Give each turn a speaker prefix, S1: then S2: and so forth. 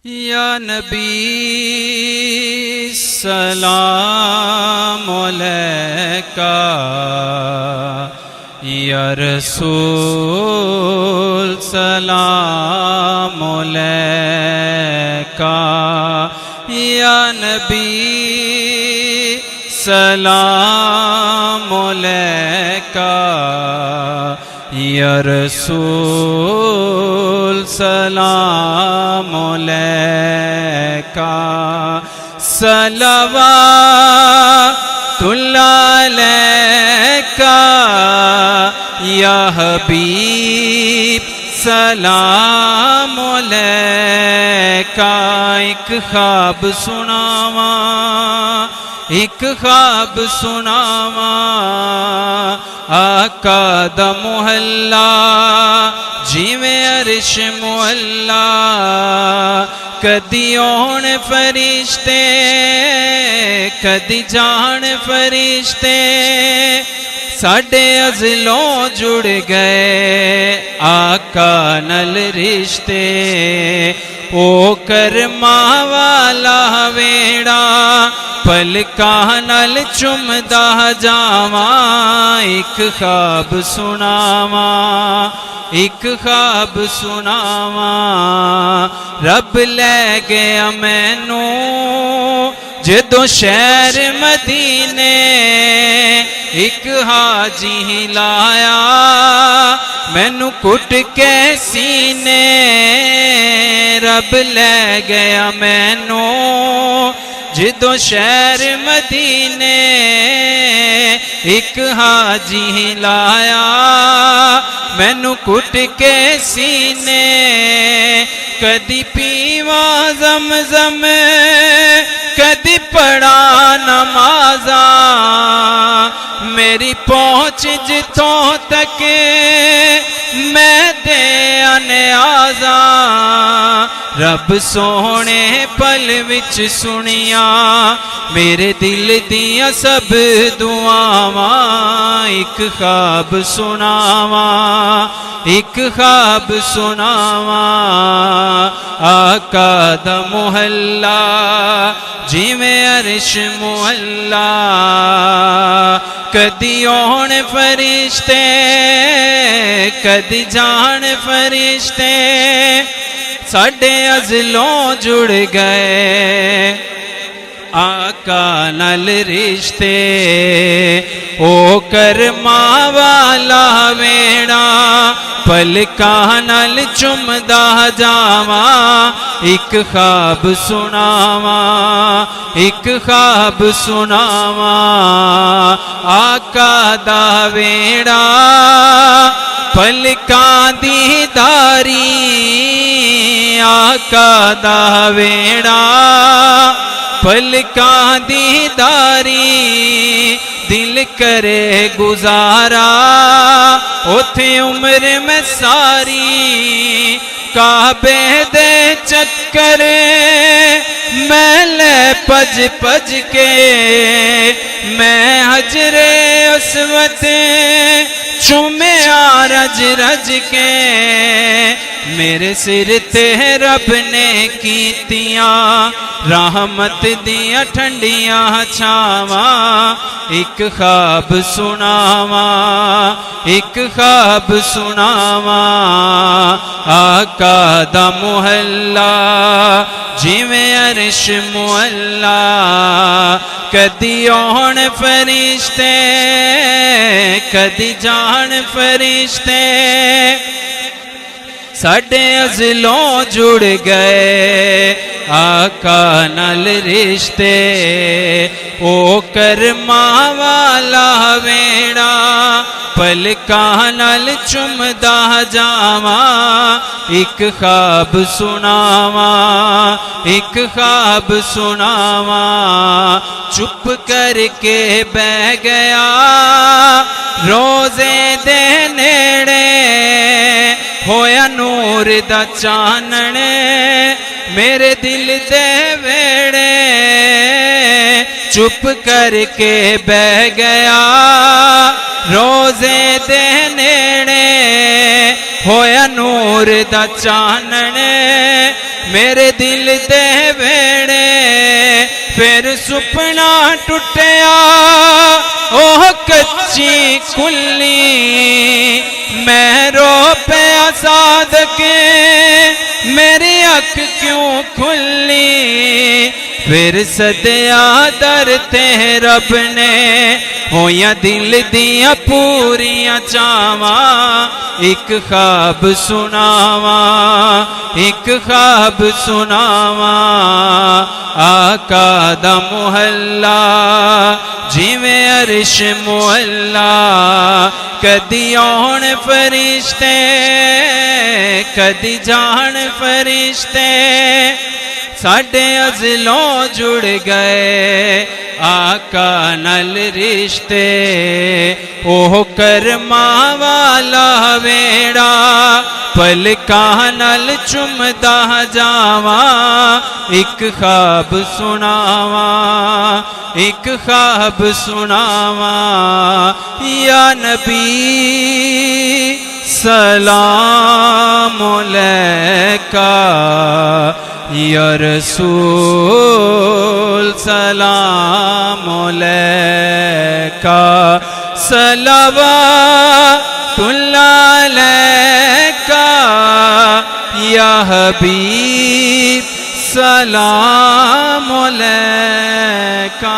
S1: یا نبی سلام علیکہ، یا رسول سلام علیکہ، یا نبی سلام علیکہ، یا رسول سلام علیکہ، صلوات اللہ علیکہ، یا حبیب سلام علیکہ۔ ایک خواب سناواں، ایک خواب سناواں، آقا دا محلہ جیویں عرش معلا، کدی آن فرشتے کدی جان فرشتے، ساڈے ازلوں جڑ گئے آقا نل رشتے، او کرماں والا ویڑا پلکاں نل چمدا جاواں۔ ایک خواب سناواں، ایک خواب سناواں، رب لے گیا مینوں جدوں شہر مدینے، ایک حاجی لایا مینوں کٹ کے سینے، رب لے گیا مینوں جدوں شہر مدینے، ایک حاجی لایا مینوں کٹ کے سینے، کدی پیواں زمزم کدی پڑھا نمازاں، میری پہنچ جتوں تک میں دے نیازاں، رب سونے پل وچ سنیاں میرے دل دیاں سب دعاواں۔ ایک خواب سناواں، ایک خواب سناواں، آقا دا محلہ جیویں عرش معلا، کدی آن فرشتے کدی جان فرشتے، ساڈے ازلوں جڑ گئے آقا نل رشتے، او کرماں والا ویڑا پلکاں نل چمدا جاواں۔ ایک خواب سناواں، ایک خواب سناواں، آقا دا ویڑا پلکاں دی داری، آقا دا ویڑا پلکاں دی داری، دل کرے گزارا اوتھے عمر میں ساری، کعبے دے چکر میں لے پج پج کے، میں حجر اسود چومیا رج رج کے، میرے سر تے رب نے کیتیاں رحمت دیاں ٹھنڈیاں چھاواں۔ ایک خواب سناواں، ایک خواب سناواں، آقا دا محلہ جیویں عرش معلا، کدی آن فرشتے کدی جان فرشتے، ساڈے ازلوں جڑ گئے آقا نل رشتے، او کرماں والا ویڑا پلکاں نل چمدا جاواں۔ ایک خواب سناواں، ایک خواب سناواں، چپ کر کے بہ گیا روزے دے نیڑے، ہویا نور دا چانن میرے دل دے ویڑے، چپ کر کے بہ گیا روزے دے نیڑے، ہویا نور دا چانن میرے دل دے ویڑے پھر سپنا ٹوٹیا اوہ کچی کلی میں رو پیا صادقے میری اکھ کیوں کھلی پھر صدیا در تے رب نے ہویا دل دیا پوریاں چاواں ایک خواب سناواں ایک خواب سناواں آقا دا محلہ جیویں عرش معلا کدی آن فرشتے کدی جان فرشتے ساڈے ازلوں جڑ گئے آقا نل رشتے اوہ کرماں والا ویڑا پلکاں نل چمدا جاواں ایک خواب سناواں ایک خواب سناواں یا نبی سلام علیکہ یا رسول سلام علیکہ صلوات اللہ علیکہ یا حبیب سلام علیکہ